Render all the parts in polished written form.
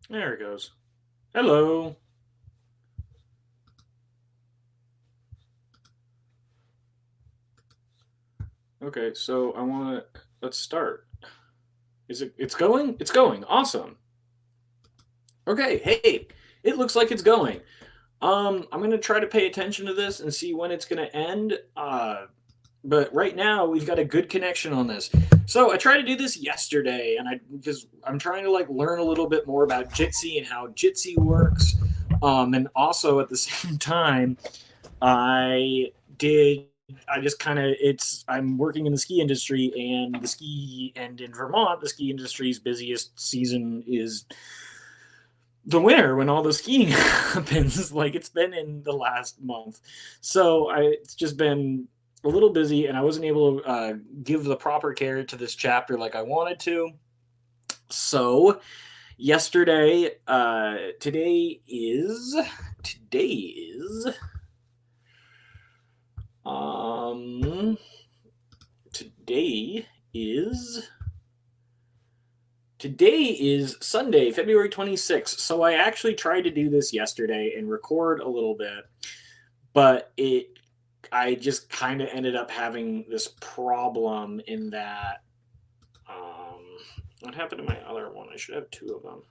There it goes. Hello. Okay, so let's start. It's going? It's going. Awesome. Okay, hey, it looks like it's going. I'm gonna try to pay attention to this and see when it's gonna end. But right now we've got a good connection on this. So I tried to do this yesterday, and because I'm trying to like learn a little bit more about Jitsi and how Jitsi works. And also at the same time, I did. I just kind of I'm working in the ski industry, and in Vermont, the ski industry's busiest season is the winter when all the skiing happens. Like it's been in the last month, so it's just been a little busy, and I wasn't able to give the proper care to this chapter like I wanted to. So yesterday, today is um today is Today is Sunday, February 26th. So I actually tried to do this yesterday and record a little bit, but I just kind of ended up having this problem in that what happened to my other one? I should have two of them.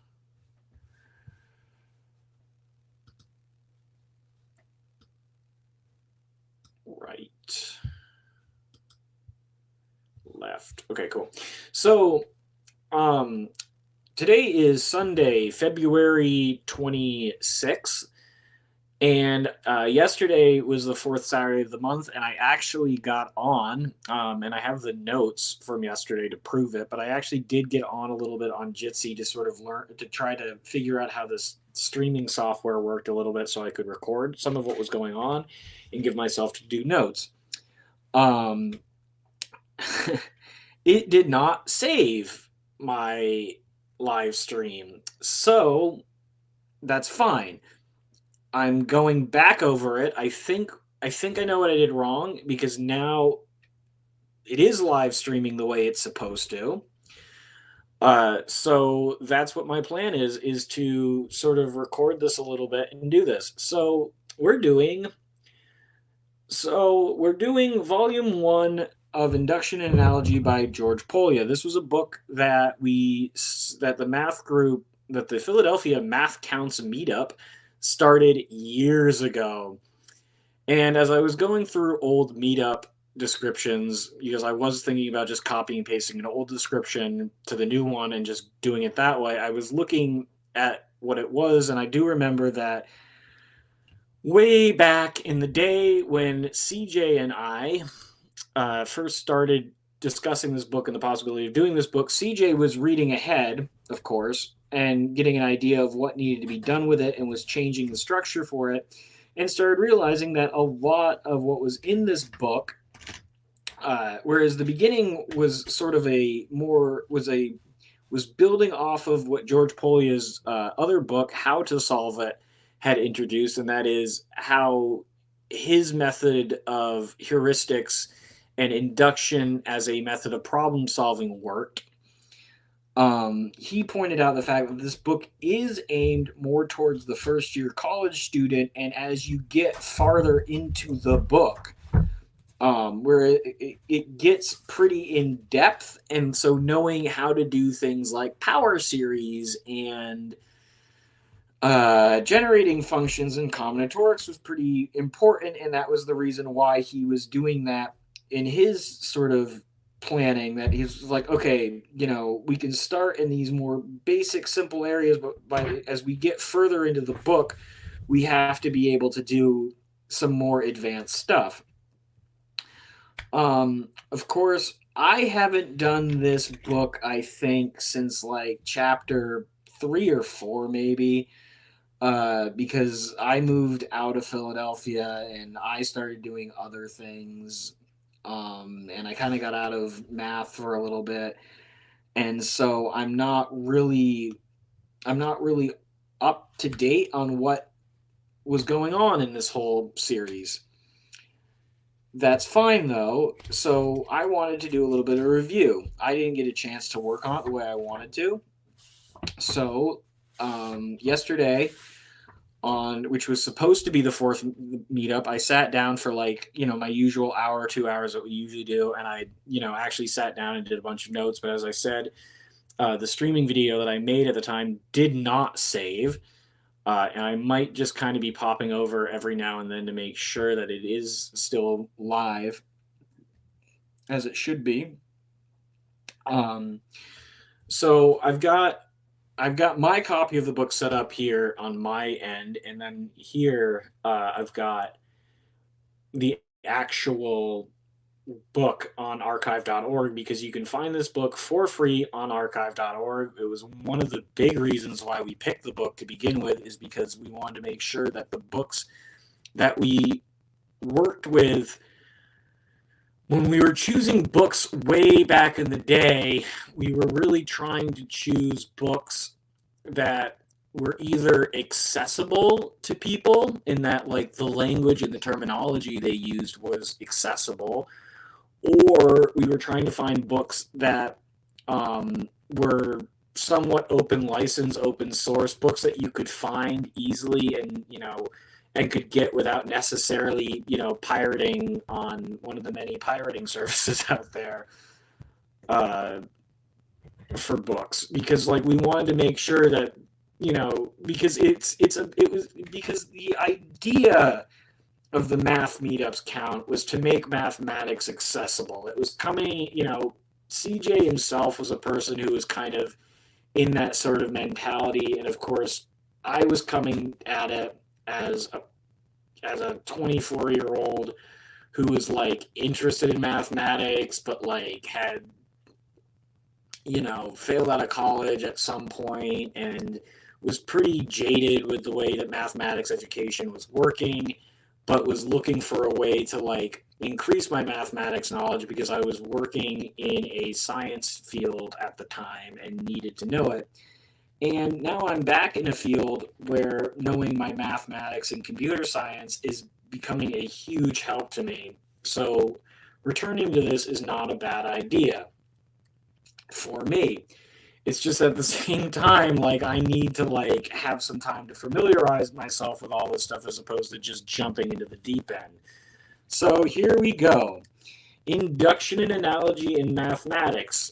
Right. Left. Okay, cool. So today is Sunday, February 26th. And yesterday was the fourth Saturday of the month, and I actually got on, and I have the notes from yesterday to prove it, but I actually did get on a little bit on Jitsi to sort of learn, to try to figure out how this streaming software worked a little bit so I could record some of what was going on and give myself to do notes. Um, it did not save my live stream, so that's fine. I'm going back over it. I think I know what I did wrong because now it is live streaming the way it's supposed to. So that's what my plan is to sort of record this a little bit and do this. So we're doing volume 1 of Induction and Analogy by George Polya. This was a book that the math group, that the Philadelphia Math Counts meetup started years ago. And as I was going through old meetup descriptions, because I was thinking about just copying and pasting an old description to the new one and just doing it that way, I was looking at what it was, and I do remember that way back in the day when CJ and I first started discussing this book and the possibility of doing this book, CJ was reading ahead, of course, and getting an idea of what needed to be done with it and was changing the structure for it, and started realizing that a lot of what was in this book, whereas the beginning was sort of was building off of what George Polya's other book, How to Solve It, had introduced, and that is how his method of heuristics and induction as a method of problem solving worked. He pointed out the fact that this book is aimed more towards the first year college student, and as you get farther into the book, where it gets pretty in depth, and so knowing how to do things like power series and generating functions and combinatorics was pretty important, and that was the reason why he was doing that in his sort of planning. That he's like, okay, we can start in these more basic, simple areas, but as we get further into the book, we have to be able to do some more advanced stuff. Of course, I haven't done this book, I think, since like chapter 3 or 4, maybe, because I moved out of Philadelphia and I started doing other things. And I kind of got out of math for a little bit, and so I'm not really up to date on what was going on in this whole series. That's fine though. So I wanted to do a little bit of review. I didn't get a chance to work on it the way I wanted to. So yesterday, which was supposed to be the fourth meetup, I sat down for like, my usual hour or 2 hours that we usually do. And I, actually sat down and did a bunch of notes. But as I said, the streaming video that I made at the time did not save. And I might just kind of be popping over every now and then to make sure that it is still live as it should be. So I've got my copy of the book set up here on my end, and then here I've got the actual book on archive.org, because you can find this book for free on archive.org. It was one of the big reasons why we picked the book to begin with, is because we wanted to make sure that the books that we worked with when we were choosing books way back in the day, we were really trying to choose books that were either accessible to people, in that like the language and the terminology they used was accessible, or we were trying to find books that were somewhat open license, open source, books that you could find easily and could get without necessarily, pirating on one of the many pirating services out there for books. Because like we wanted to make sure that, because because the idea of the math meetups count was to make mathematics accessible. It was coming, CJ himself was a person who was kind of in that sort of mentality, and of course I was coming at it as a 24-year-old who was like interested in mathematics, but like had failed out of college at some point and was pretty jaded with the way that mathematics education was working, but was looking for a way to like increase my mathematics knowledge because I was working in a science field at the time and needed to know it. And now I'm back in a field where knowing my mathematics and computer science is becoming a huge help to me. So returning to this is not a bad idea for me. It's just at the same time, like I need to like have some time to familiarize myself with all this stuff as opposed to just jumping into the deep end. So here we go. Induction and analogy in mathematics.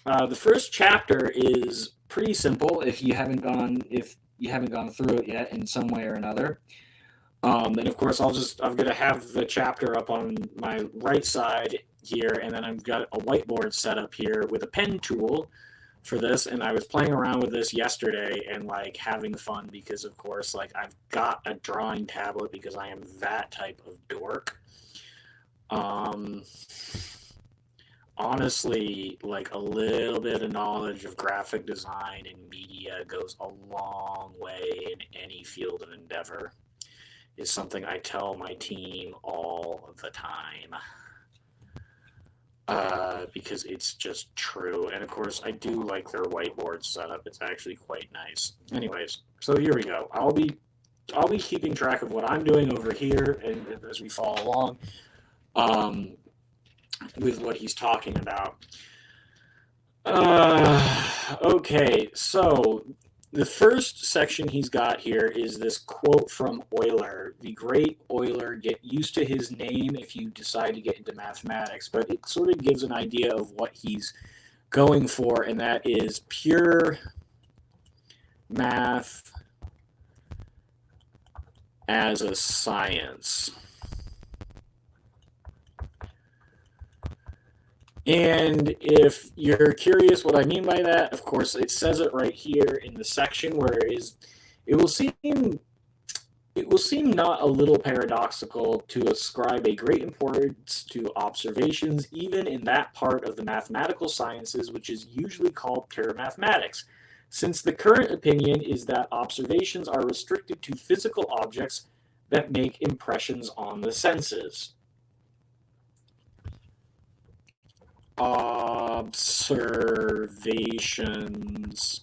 The first chapter is pretty simple if you haven't gone through it yet in some way or another. And of course, I'm going to have the chapter up on my right side here, and then I've got a whiteboard set up here with a pen tool for this. And I was playing around with this yesterday and like having fun because, of course, like I've got a drawing tablet because I am that type of dork. Honestly, like a little bit of knowledge of graphic design and media goes a long way in any field of endeavor, is something I tell my team all the time. Because it's just true. And of course, I do like their whiteboard setup. It's actually quite nice. Anyways, so here we go. I'll be keeping track of what I'm doing over here and as we follow along. With what he's talking about. Okay, so the first section he's got here is this quote from Euler. The great Euler, get used to his name if you decide to get into mathematics, but it sort of gives an idea of what he's going for, and that is pure math as a science. And if you're curious what I mean by that, of course, it says it right here in the section where it will seem not a little paradoxical to ascribe a great importance to observations, even in that part of the mathematical sciences which is usually called pure mathematics, since the current opinion is that observations are restricted to physical objects that make impressions on the senses. Observations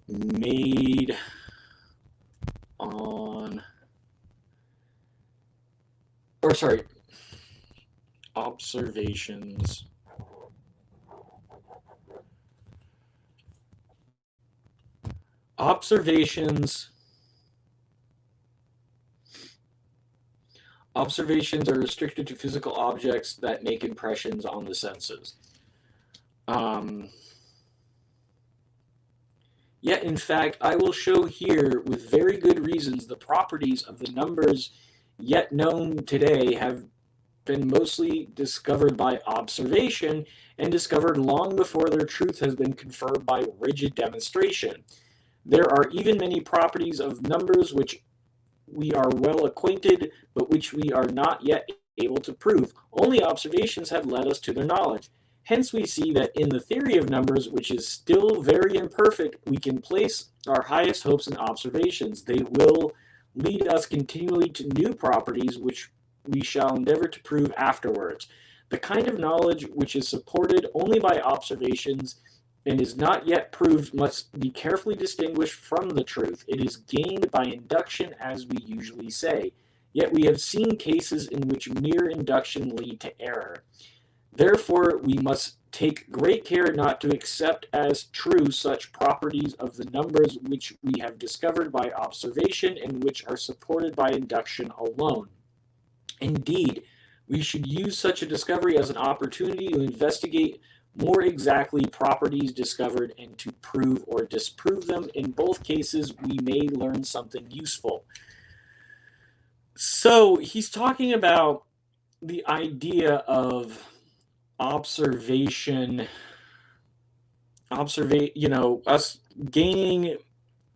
made on, observations Observations are restricted to physical objects that make impressions on the senses. Yet, in fact, I will show here with very good reasons the properties of the numbers yet known today have been mostly discovered by observation and discovered long before their truth has been confirmed by rigid demonstration. There are even many properties of numbers which we are well acquainted, but which we are not yet able to prove. Only observations have led us to their knowledge. Hence we see that in the theory of numbers, which is still very imperfect, we can place our highest hopes in observations. They will lead us continually to new properties which we shall endeavor to prove afterwards. The kind of knowledge which is supported only by observations and is not yet proved must be carefully distinguished from the truth. It is gained by induction, as we usually say. Yet we have seen cases in which mere induction lead to error. Therefore, we must take great care not to accept as true such properties of the numbers which we have discovered by observation and which are supported by induction alone. Indeed, we should use such a discovery as an opportunity to investigate more exactly properties discovered and to prove or disprove them. In both cases, we may learn something useful. So he's talking about the idea of observation, us gaining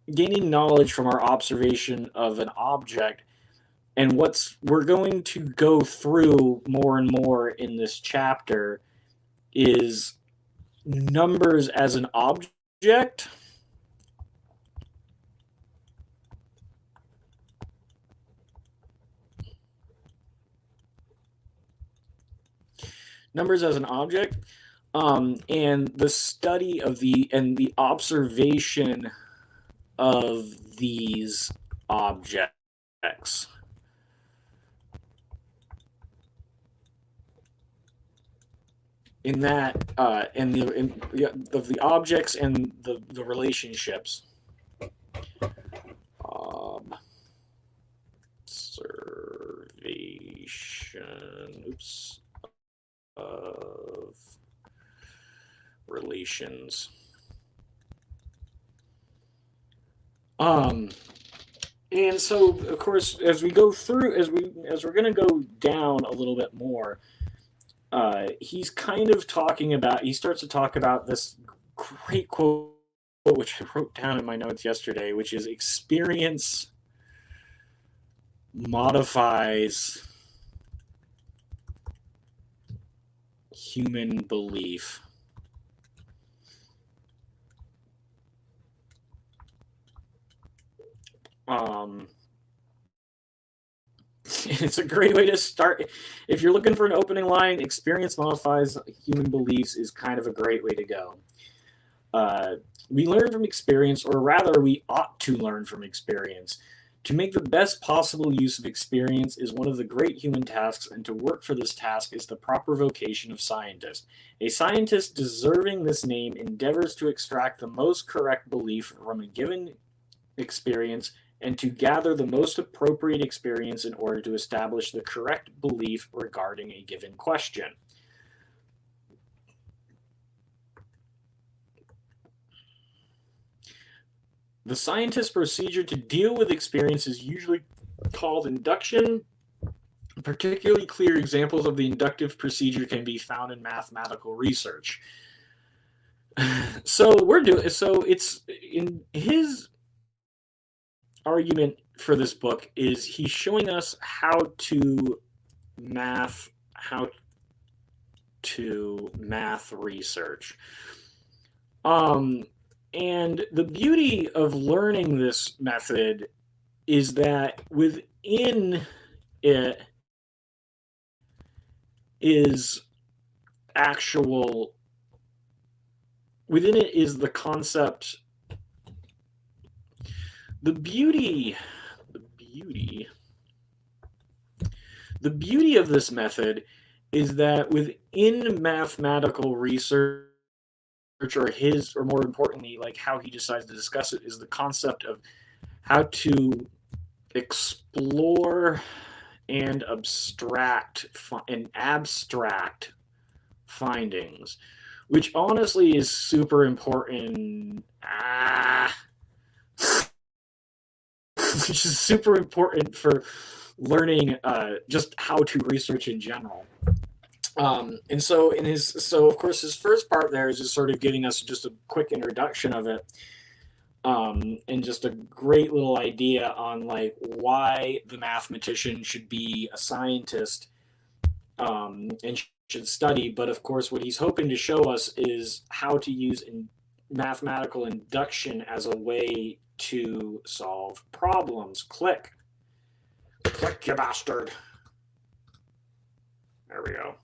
knowledge from our observation of an object. And we're going to go through more and more in this chapter is numbers as an object. Numbers as an object, and the study of the observation of these objects. In that, of the objects and the relationships. Observation. Oops. Of relations. And so, of course, as we go through, as we're going to go down a little bit more, he's kind of talking about. He starts to talk about this great quote, which I wrote down in my notes yesterday, which is experience modifies human belief. It's a great way to start. If you're looking for an opening line, experience modifies human beliefs is kind of a great way to go. We learn from experience, or rather, we ought to learn from experience. To make the best possible use of experience is one of the great human tasks, and to work for this task is the proper vocation of scientist. A scientist deserving this name endeavors to extract the most correct belief from a given experience and to gather the most appropriate experience in order to establish the correct belief regarding a given question. The scientist's procedure to deal with experience is usually called induction. Particularly clear examples of the inductive procedure can be found in mathematical research. So it's in his argument for this book is he's showing us how to math research. And the beauty of learning this method is that within it is the concept. The beauty of this method is that within mathematical research, or his, or more importantly, like how he decides to discuss it, is the concept of how to explore and abstract findings, which honestly is super important. Which is super important for learning just how to research in general. And so of course his first part there is just sort of giving us just a quick introduction of it, and just a great little idea on like why the mathematician should be a scientist, and should study. But of course, what he's hoping to show us is how to use mathematical induction as a way to solve problems. Click, you bastard. There we go.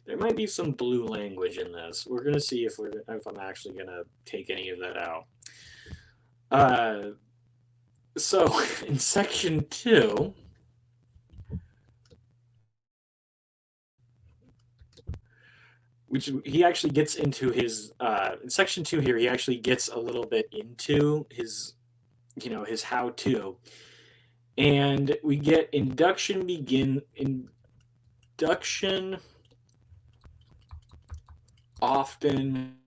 There might be some blue language in this. We're gonna see if I'm actually gonna take any of that out. So in section 2, which he actually gets into his in section 2 here, he actually gets a little bit into his how-to, and we get induction often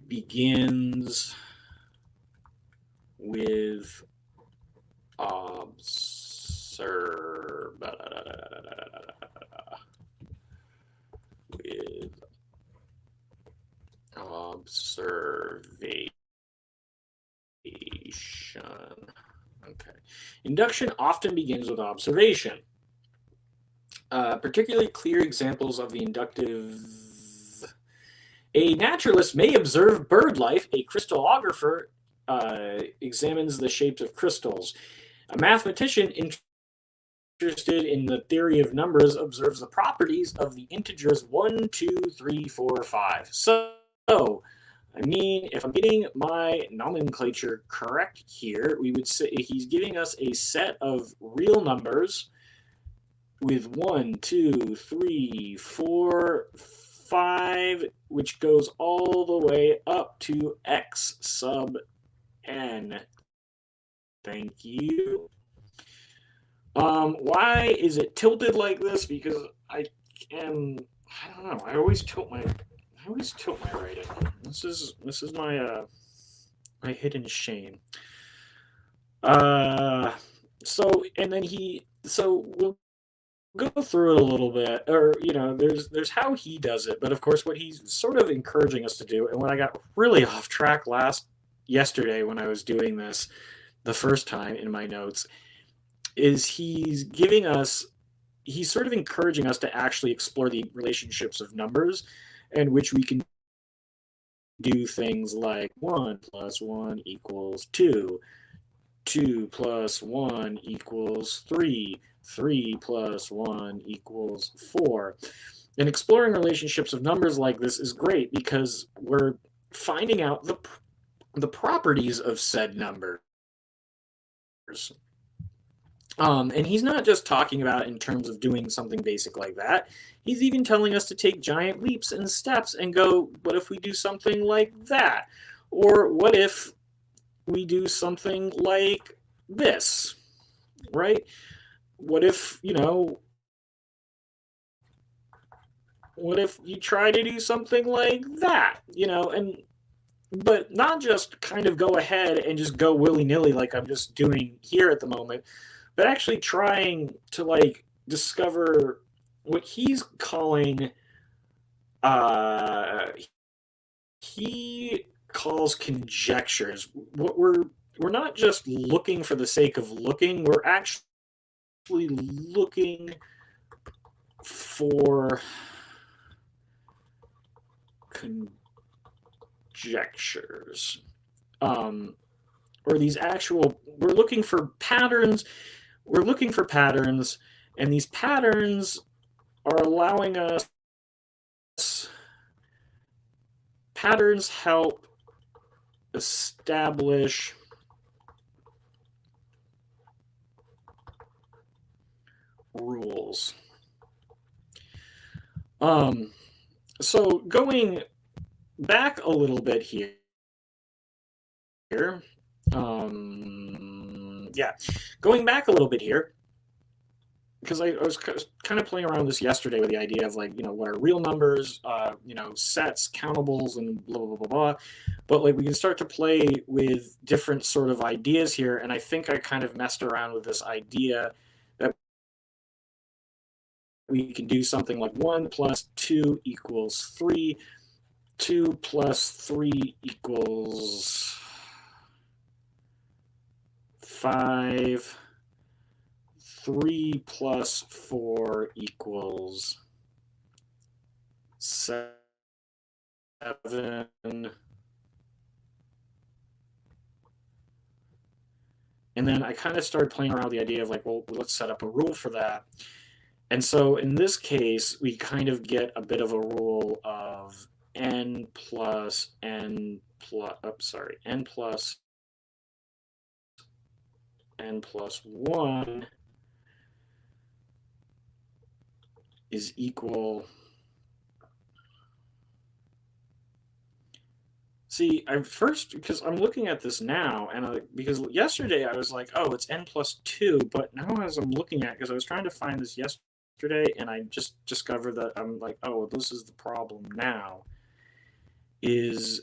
begins with observation. Okay. Induction often begins with observation. Particularly clear examples of the inductive. A naturalist may observe bird life. A crystallographer examines the shapes of crystals. A mathematician interested in the theory of numbers observes the properties of the integers 1, 2, 3, 4, 5. So, I mean, if I'm getting my nomenclature correct here, we would say he's giving us a set of real numbers with 1, 2, 3, 4, 5, which goes all the way up to x sub n. Thank you. Why is it tilted like this? Because I don't know. I always tilt my writing. This is my my hidden shame. So we'll go through it a little bit, or there's how he does it, but of course what he's sort of encouraging us to do, and when I got really off track yesterday when I was doing this the first time in my notes, is he's sort of encouraging us to actually explore the relationships of numbers, and which we can do things like 1 plus 1 equals 2, 2 plus 1 equals 3, 3 plus 1 equals 4. And exploring relationships of numbers like this is great because we're finding out the properties of said numbers. And he's not just talking about in terms of doing something basic like that. He's even telling us to take giant leaps and steps and go, what if we do something like that? Or what if we do something like this, right? What if you try to do something like that, but not just kind of go ahead and just go willy-nilly like I'm just doing here at the moment, but actually trying to discover what he's calling he calls conjectures. What we're not just looking for the sake of looking, we're actually looking for conjectures, or these we're looking for patterns. We're looking for patterns, and these patterns are allowing us. Patterns help establish rules. So going back a little bit here, going back a little bit here, because I was kind of playing around with this yesterday with the idea of like, what are real numbers, sets, countables, and blah, blah, blah, blah. But like we can start to play with different sort of ideas here. And I think I kind of messed around with this idea that we can do something like 1 plus 2 equals 3, 2 plus 3 equals 5, 3 plus 4 equals 7. And then I kind of started playing around with the idea of like, well, let's set up a rule for that. And so in this case, we kind of get a bit of a rule of n plus 1 is equal. See, because I'm looking at this now, and because yesterday I was like, oh, it's n plus 2, but now as I'm looking at, because I was trying to find this yesterday, and I just discovered that I'm like, oh, this is the problem now, is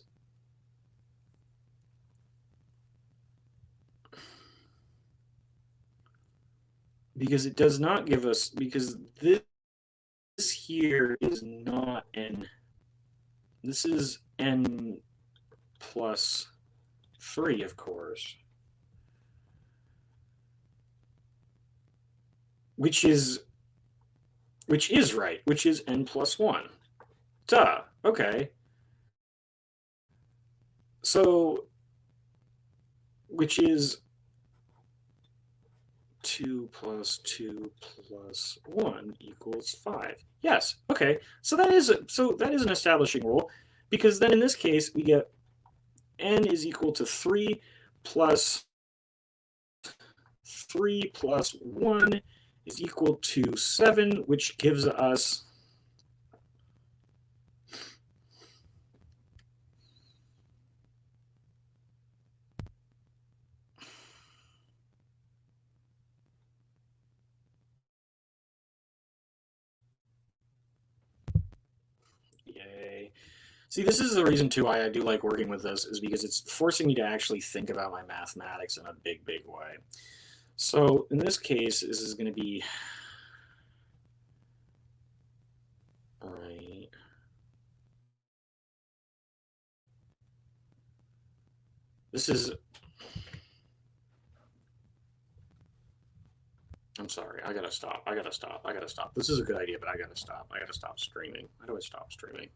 because it does not give us, because this here is not n, this is n plus 3, of course, which is right, which is n plus 1. Duh. Okay. So, which is 2 plus 2 plus 1 equals 5. Yes. Okay. So that is an establishing rule, because then in this case we get n is equal to 3 plus 1 is equal to 7, which gives us yay. See, this is the reason too why I do like working with this, is because it's forcing me to actually think about my mathematics in a big, big way. So in this case, this is going to be right. This is, I'm sorry, I gotta stop. This is a good idea, but I gotta stop streaming. How do I stop streaming?